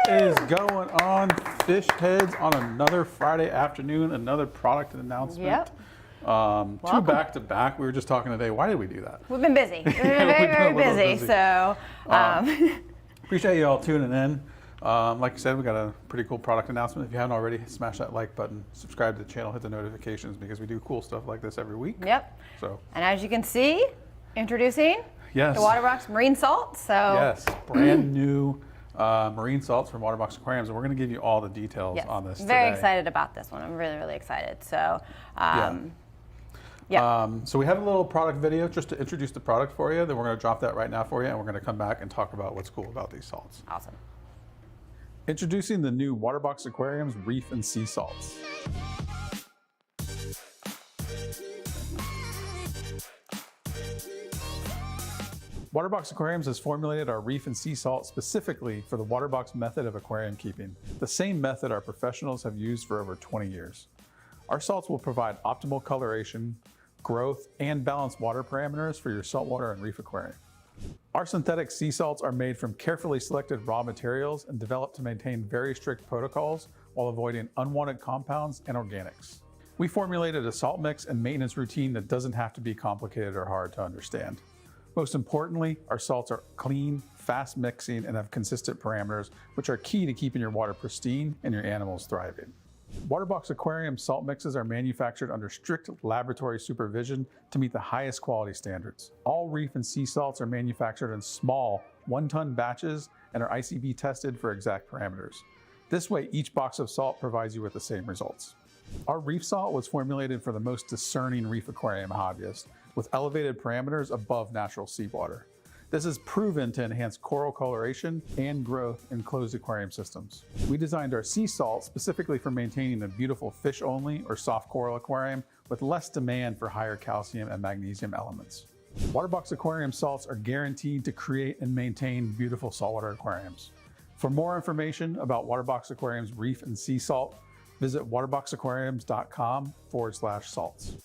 What is going on, fish heads, on another Friday afternoon, another product announcement? Yep. Two back to back. We were just talking today. Why did we do that? We've been busy. We've been very busy. So appreciate you all tuning in. Like I said, we got a pretty cool product announcement. If you haven't already, smash that like button, subscribe to the channel, hit the notifications, because we do cool stuff like this every week. Yep. So. And as you can see, introducing the Waterbox Marine Salt. So yes, brand new marine salts from Waterbox Aquariums, and we're going to give you all the details on this today. Very excited about this one. I'm really, really excited. So, so we have a little product video just to introduce the product for you. Then we're going to drop that right now for you, and we're going to come back and talk about what's cool about these salts. Awesome. Introducing the new Waterbox Aquariums Reef and Sea Salts. Waterbox Aquariums has formulated our Reef and Sea Salt specifically for the Waterbox method of aquarium keeping, the same method our professionals have used for over 20 years. Our salts will provide optimal coloration, growth, and balanced water parameters for your saltwater and reef aquarium. Our synthetic sea salts are made from carefully selected raw materials and developed to maintain very strict protocols while avoiding unwanted compounds and organics. We formulated a salt mix and maintenance routine that doesn't have to be complicated or hard to understand. Most importantly, our salts are clean, fast mixing, and have consistent parameters, which are key to keeping your water pristine and your animals thriving. Waterbox Aquarium salt mixes are manufactured under strict laboratory supervision to meet the highest quality standards. All reef and sea salts are manufactured in small, 1-ton batches and are ICB tested for exact parameters. This way, each box of salt provides you with the same results. Our reef salt was formulated for the most discerning reef aquarium hobbyists, with elevated parameters above natural seawater. This is proven to enhance coral coloration and growth in closed aquarium systems. We designed our sea salt specifically for maintaining a beautiful fish-only or soft coral aquarium with less demand for higher calcium and magnesium elements. Waterbox Aquarium salts are guaranteed to create and maintain beautiful saltwater aquariums. For more information about Waterbox Aquarium's Reef and Sea Salt, visit waterboxaquariums.com/salts.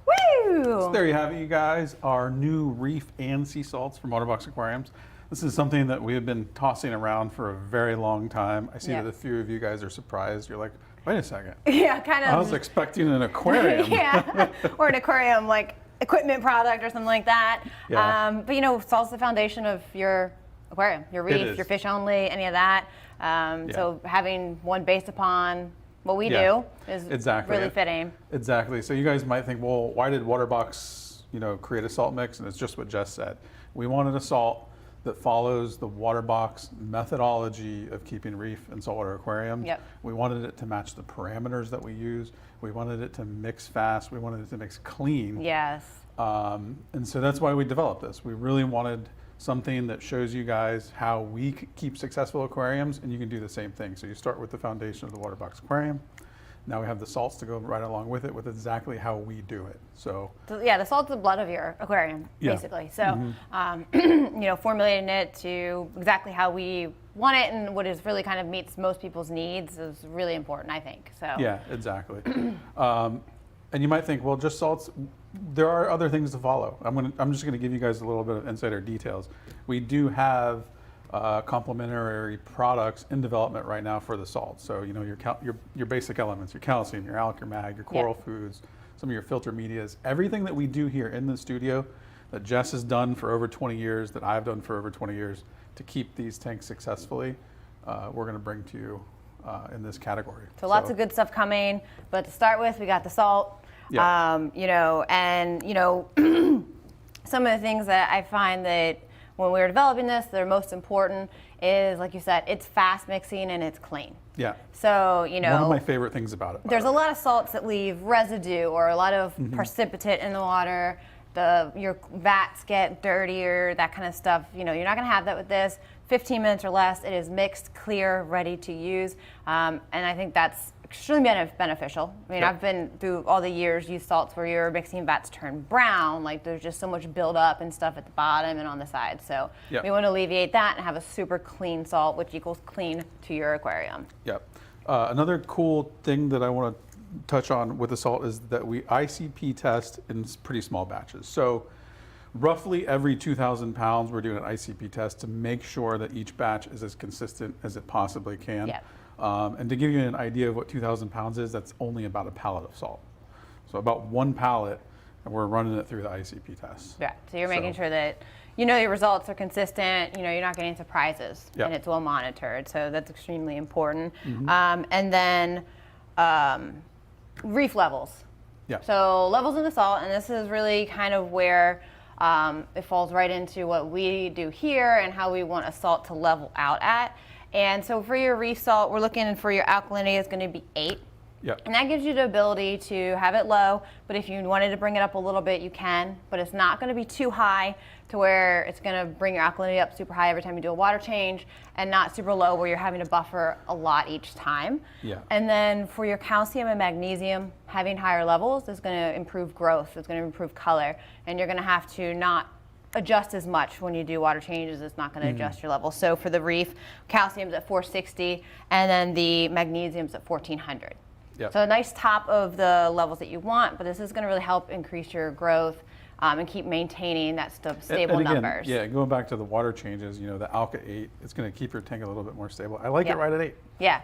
Woo! So there you have it, you guys, our new reef and sea salts from Waterbox Aquariums. This is something that we have been tossing around for a very long time. I see that a few of you guys are surprised. You're like, wait a second. Yeah, kind of. I was expecting an aquarium. Yeah, or an aquarium like equipment product or something like that. Yeah. But you know, salt's the foundation of your aquarium, your reef, your fish only, any of that. So having one based upon what we do is really fitting. Exactly. So you guys might think, well, why did Waterbox, create a salt mix? And it's just what Jess said. We wanted a salt that follows the Waterbox methodology of keeping reef and saltwater aquariums. Yep. We wanted it to match the parameters that we use. We wanted it to mix fast. We wanted it to mix clean. Yes. And so that's why we developed this. We really wanted something that shows you guys how we keep successful aquariums, and you can do the same thing. So you start with the foundation of the Waterbox Aquarium. Now we have the salts to go right along with it, with exactly how we do it. So yeah, the salt's the blood of your aquarium, basically. So formulating it to exactly how we want it and what is really kind of meets most people's needs is really important, I think. So yeah, exactly. And you might think, well, just salts. There are other things to follow. I'm just going to give you guys a little bit of insider details. We do have complementary products in development right now for the salt. So your basic elements, your calcium, your alk, your mag, your coral foods, some of your filter medias, everything that we do here in the studio that Jess has done for over 20 years, that I've done for over 20 years to keep these tanks successfully, we're going to bring to you in this category. So lots of good stuff coming, but to start with, we got the salt. Some of the things that I find that when we were developing this, that are most important is, like you said, it's fast mixing and it's clean. Yeah. So, one of my favorite things about it. There's a lot of salts that leave residue or a lot of precipitate in the water. Your vats get dirtier, that kind of stuff. You're not going to have that with this. 15 minutes or less, it is mixed, clear, ready to use. And I think that's extremely beneficial. I mean, I've been through all the years used salts where your mixing vats turn brown, like there's just so much buildup and stuff at the bottom and on the side. So we want to alleviate that and have a super clean salt, which equals clean to your aquarium. Yep. Another cool thing that I want to touch on with the salt is that we ICP test in pretty small batches. So roughly every 2,000 pounds, we're doing an ICP test to make sure that each batch is as consistent as it possibly can. Yep. And to give you an idea of what 2,000 pounds is, that's only about a pallet of salt. So about one pallet, and we're running it through the ICP test. Yeah, so you're making sure that your results are consistent, you're not getting surprises, Yep. and it's well monitored, so that's extremely important. Mm-hmm. And then reef levels. Yeah. So levels in the salt, and this is really kind of where it falls right into what we do here and how we want a salt to level out at. And so for your reef salt, we're looking for your alkalinity is going to be 8. Yep. And that gives you the ability to have it low, but if you wanted to bring it up a little bit, you can, but it's not going to be too high to where it's going to bring your alkalinity up super high every time you do a water change, and not super low where you're having to buffer a lot each time. Yeah. And then for your calcium and magnesium, having higher levels is going to improve growth, it's going to improve color, and you're going to have to not adjust as much when you do water changes. It's not going to adjust your level. So for the reef, calcium's at 460, and then the magnesium's at 1400. Yep. So a nice top of the levels that you want, but this is going to really help increase your growth and keep maintaining that stable and again, numbers. Yeah, going back to the water changes, the Alka 8, it's going to keep your tank a little bit more stable. I like Yep. it right at 8. Yeah.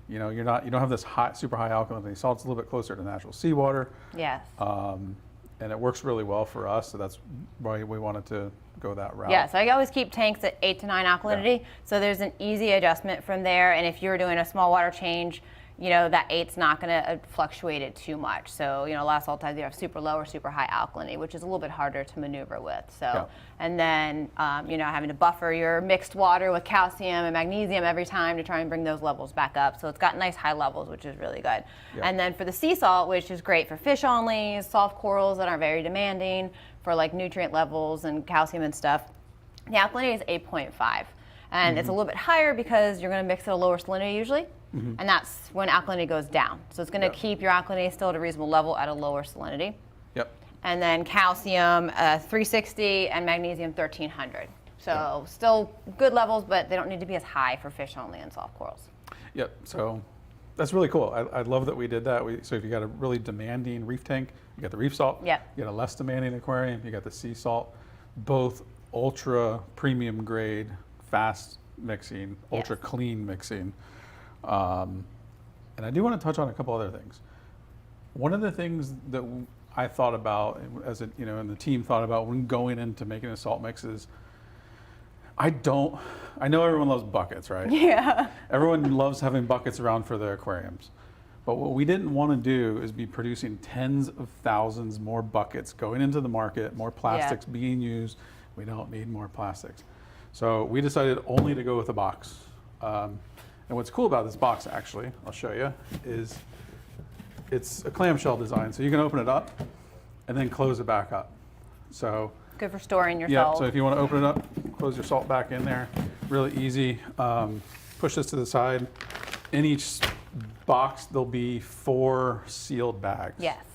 You don't have this super high alkalinity salt. It's a little bit closer to natural seawater. Yes. And it works really well for us, so that's why we wanted to go that route. Yeah, so I always keep tanks at 8 to 9 alkalinity, so there's an easy adjustment from there, and if you're doing a small water change, that 8's not going to fluctuate it too much. So, a lot of salt times you have super low or super high alkalinity, which is a little bit harder to maneuver with. So, Yeah. and then, having to buffer your mixed water with calcium and magnesium every time to try and bring those levels back up. So it's got nice high levels, which is really good. Yeah. And then for the sea salt, which is great for fish only, soft corals that aren't very demanding for like nutrient levels and calcium and stuff, the alkalinity is 8.5. And it's a little bit higher because you're going to mix at a lower salinity usually. And that's when alkalinity goes down. So it's going to keep your alkalinity still at a reasonable level at a lower salinity. Yep. And then calcium 360 and magnesium 1300. So still good levels, but they don't need to be as high for fish only and soft corals. Yep. So that's really cool. I love that we did that. So if you got a really demanding reef tank, you got the reef salt. Yep. You got a less demanding aquarium, you got the sea salt. Both ultra premium grade, fast mixing, ultra clean mixing. And I do want to touch on a couple other things. One of the things that I thought about, and the team thought about when going into making a salt mix is, I know everyone loves buckets, right? Yeah. Everyone loves having buckets around for their aquariums. But what we didn't want to do is be producing tens of thousands more buckets going into the market, more plastics being used. We don't need more plastics. So we decided only to go with a box. And what's cool about this box, actually, I'll show you, is it's a clamshell design. So you can open it up and then close it back up. So Good for storing your yeah, salt. so if you want to open it up, close your salt back in there, really easy. Push this to the side. In each box, there'll be 4 sealed bags. Yes.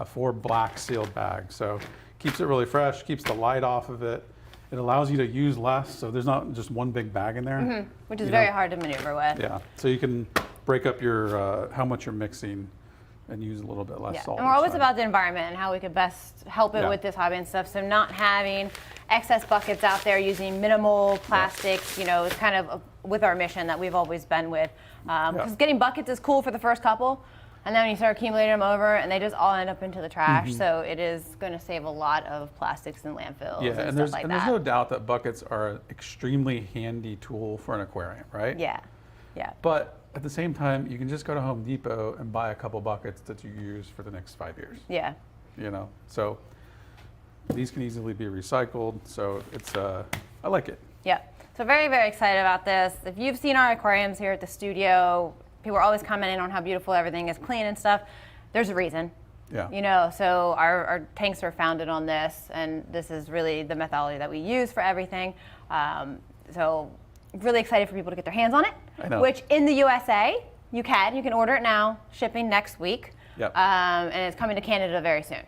4 black sealed bags. So keeps it really fresh, keeps the light off of it. It allows you to use less, so there's not just one big bag in there. Which is very hard to maneuver with. Yeah, so you can break up your how much you're mixing and use a little bit less salt. And we're always each time. about the environment and how we could best help it with this hobby and stuff. So not having excess buckets out there, using minimal plastics, is kind of with our mission that we've always been with. Because getting buckets is cool for the first couple, and then when you start accumulating them over, and they just all end up into the trash. So it is going to save a lot of plastics in landfills and stuff like that. There's no doubt that buckets are an extremely handy tool for an aquarium, right? Yeah, yeah. But at the same time, you can just go to Home Depot and buy a couple buckets that you use for the next 5 years. Yeah. So these can easily be recycled. So it's, I like it. Yeah. So very, very excited about this. If you've seen our aquariums here at the studio, people are always commenting on how beautiful everything is, clean and stuff. There's a reason. Yeah. So our tanks are founded on this, and this is really the methodology that we use for everything. So really excited for people to get their hands on it. I know. Which in the USA, you can order it now, shipping next week. Yep. And it's coming to Canada very soon.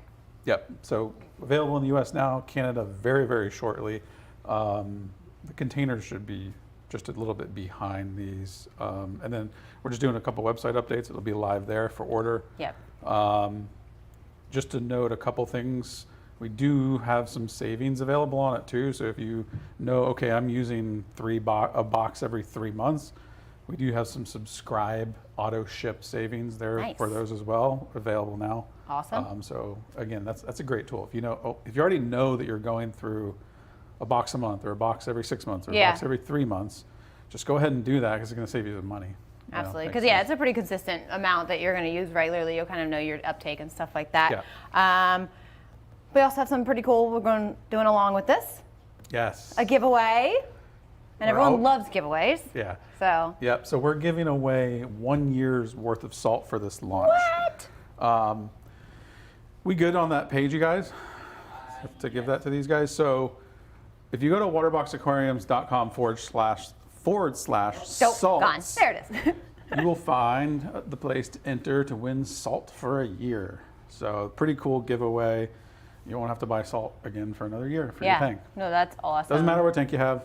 Yep. So available in the US now, Canada very, very shortly. The containers should be just a little bit behind these. And then we're just doing a couple website updates. It'll be live there for order. Yep. Just to note a couple things, we do have some savings available on it too. So if you know, okay, I'm using a box every 3 months, we do have some subscribe auto ship savings there for those as well, available now. Awesome. So again, that's a great tool. If you know, if you already know that you're going through a box a month or a box every 6 months or a box every 3 months, just go ahead and do that because it's going to save you the money. Absolutely, because it's a pretty consistent amount that you're going to use regularly. You'll kind of know your uptake and stuff like that. Yeah. We also have something pretty cool we're doing along with this. Yes. A giveaway, and everyone loves giveaways. Yeah. So. Yep. So we're giving away 1 year's worth of salt for this launch. What? We good on that page, you guys? To give that to these guys. So if you go to waterboxaquariums.com /salts, there it is. you will find the place to enter to win salt for a year. So pretty cool giveaway. You won't have to buy salt again for another year for your tank. No, that's awesome. Doesn't matter what tank you have.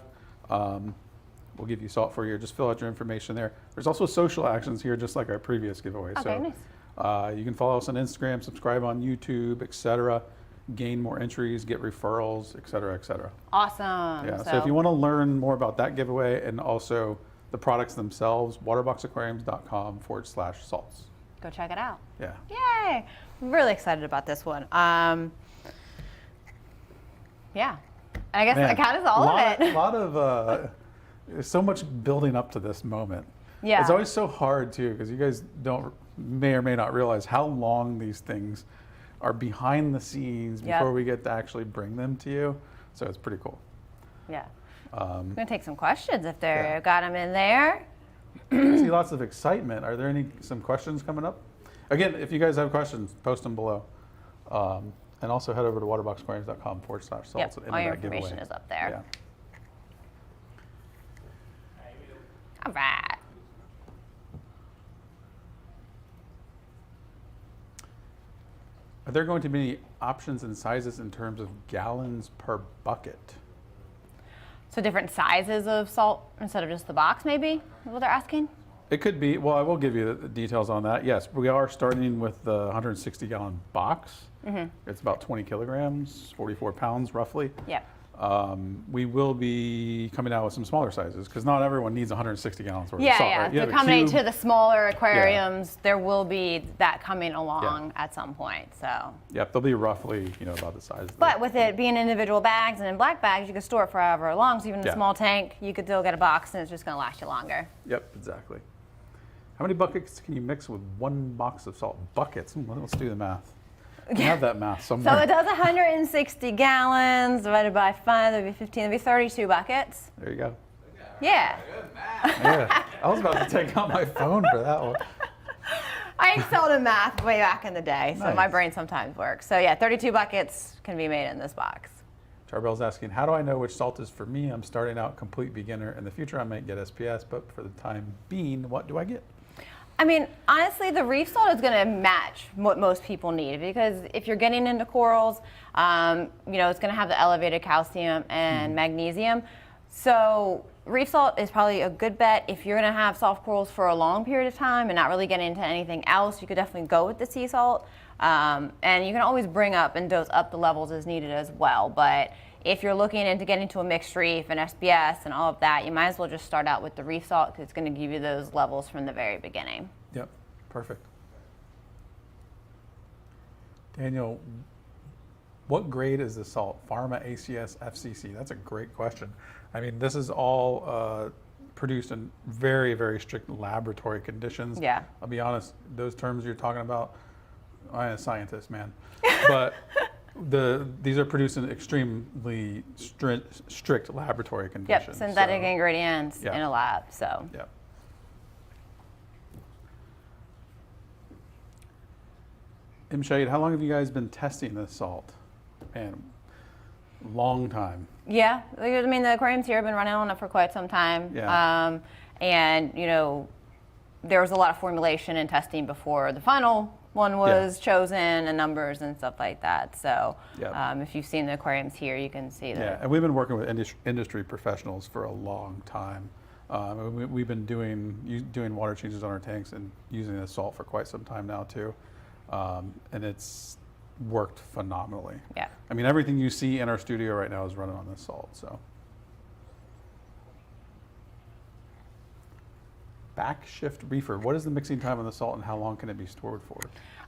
We'll give you salt for a year. Just fill out your information there. There's also social actions here, just like our previous giveaway. Okay, so nice. You can follow us on Instagram, subscribe on YouTube, etc. Gain more entries, get referrals, etc., etc. Awesome. Yeah. So if you want to learn more about that giveaway and also the products themselves, waterboxaquariums.com /salts. Go check it out. Yeah. Yay! I'm really excited about this one. Yeah. I guess that kind of all of it. A lot of, there's so much building up to this moment. Yeah. It's always so hard too, because you guys may or may not realize how long these things are behind the scenes before we get to actually bring them to you. So it's pretty cool. Yeah. I'm going to take some questions if they've got them in there. I see lots of excitement. Are there some questions coming up? Again, if you guys have questions, post them below. And also head over to waterboxaquariums.com /salts. Yep, all your information is up there. Yeah. All right. Are there going to be any options and sizes in terms of gallons per bucket? So different sizes of salt instead of just the box, maybe, is what they're asking? It could be. Well, I will give you the details on that. Yes, we are starting with the 160-gallon box. Mm-hmm. It's about 20 kilograms, 44 pounds roughly. Yep. We will be coming out with some smaller sizes because not everyone needs 160 gallons worth of salt. Yeah, right? to accommodate to the smaller aquariums, there will be that coming along at some point. So. Yep, they'll be roughly, about the size. But with it being individual bags and in black bags, you can store it for however long. So even in a small tank, you could still get a box and it's just going to last you longer. Yep, exactly. How many buckets can you mix with one box of salt? Buckets. Let's do the math. We have that math somewhere. So it does 160 gallons divided by 5, that'd be 15, that'd be 32 buckets. There you go. Yeah. Good math. Yeah. I was about to take out my phone for that one. I excelled in math way back in the day, so Nice. my brain sometimes works. So yeah, 32 buckets can be made in this box. Charbel's asking, how do I know which salt is for me? I'm starting out complete beginner. In the future, I might get SPS, but for the time being, what do I get? I mean, honestly, the reef salt is going to match what most people need because if you're getting into corals, it's going to have the elevated calcium and magnesium. So reef salt is probably a good bet if you're going to have soft corals for a long period of time and not really get into anything else. You could definitely go with the sea salt, and you can always bring up and dose up the levels as needed as well. But if you're looking into getting to a mixed reef and SPS and all of that, you might as well just start out with the reef salt because it's going to give you those levels from the very beginning. Yep, perfect. Daniel, what grade is the salt? Pharma, ACS, FCC? That's a great question. I mean, this is all produced in very, very strict laboratory conditions. Yeah. I'll be honest, those terms you're talking about, I'm a scientist, man. But these are produced in extremely strict laboratory conditions. Yep, synthetic ingredients in a lab, so. Yep. Shade, how long have you guys been testing this salt? Man, long time. Yeah, I mean, the aquariums here have been running on it for quite some time. Yeah. And, there was a lot of formulation and testing before the final one was chosen and numbers and stuff like that. So if you've seen the aquariums here, you can see that. Yeah, and we've been working with industry professionals for a long time. We've been doing water changes on our tanks and using the salt for quite some time now too, and it's worked phenomenally. Yeah. I mean, everything you see in our studio right now is running on this salt. So. Backshift reefer. What is the mixing time on the salt and how long can it be stored for?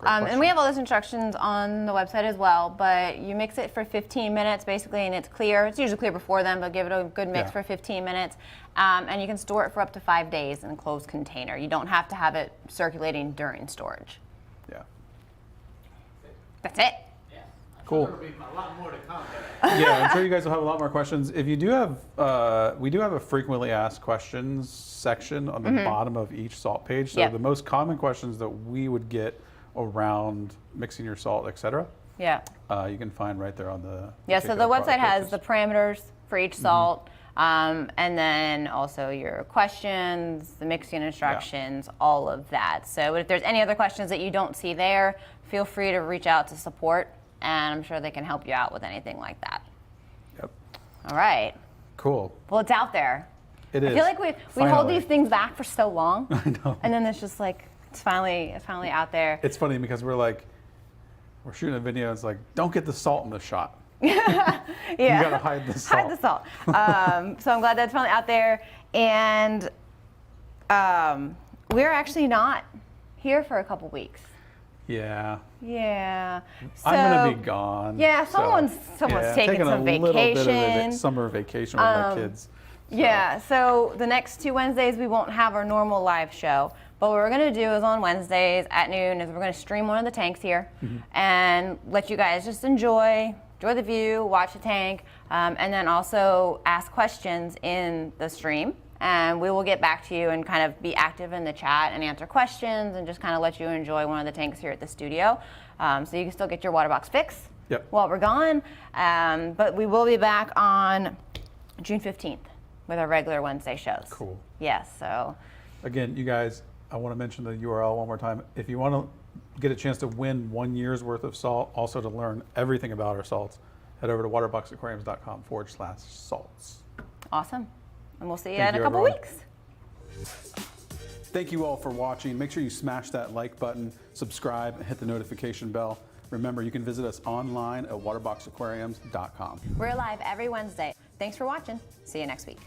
And we have all those instructions on the website as well, but you mix it for 15 minutes basically, and it's clear. It's usually clear before then, but give it a good mix for 15 minutes. And you can store it for up to 5 days in a closed container. You don't have to have it circulating during storage. Yeah. That's it. Cool. There'll be a lot more to come. Yeah, I'm sure you guys will have a lot more questions. If you do have, we do have a frequently asked questions section on the bottom of each salt page. So the most common questions that we would get around mixing your salt, etc. Yeah. You can find right there on the. Yeah. So the website has the parameters for each salt, and then also your questions, the mixing instructions, all of that. So if there's any other questions that you don't see there, feel free to reach out to support, and I'm sure they can help you out with anything like that. Yep. All right. Cool. Well, it's out there. It is. I feel like we hold these things back for so long, I know. and then it's just like it's finally out there. It's funny because we're shooting a video. It's like, don't get the salt in the shot. Yeah. You gotta hide the salt. Hide the salt. So I'm glad that's finally out there, and we're actually not here for a couple weeks. Yeah. Yeah. So, I'm gonna be gone. Yeah, someone's taking some a little bit of vacation. summer vacation with my kids. So. Yeah, so the next 2 Wednesdays we won't have our normal live show. But what we're gonna do is on Wednesdays at noon is we're gonna stream one of the tanks here and let you guys just enjoy the view, watch the tank, and then also ask questions in the stream. And we will get back to you and kind of be active in the chat and answer questions and just kind of let you enjoy one of the tanks here at the studio. So you can still get your Waterbox fix while we're gone. But we will be back on June 15th with our regular Wednesday shows. Cool. Yes, so. Again, you guys, I want to mention the URL one more time. If you want to get a chance to win 1 year's worth of salt, also to learn everything about our salts, head over to waterboxaquariums.com/salts. Awesome. And we'll see you in a couple weeks. Thank you all for watching. Make sure you smash that like button, subscribe, and hit the notification bell. Remember, you can visit us online at waterboxaquariums.com. We're live every Wednesday. Thanks for watching. See you next week.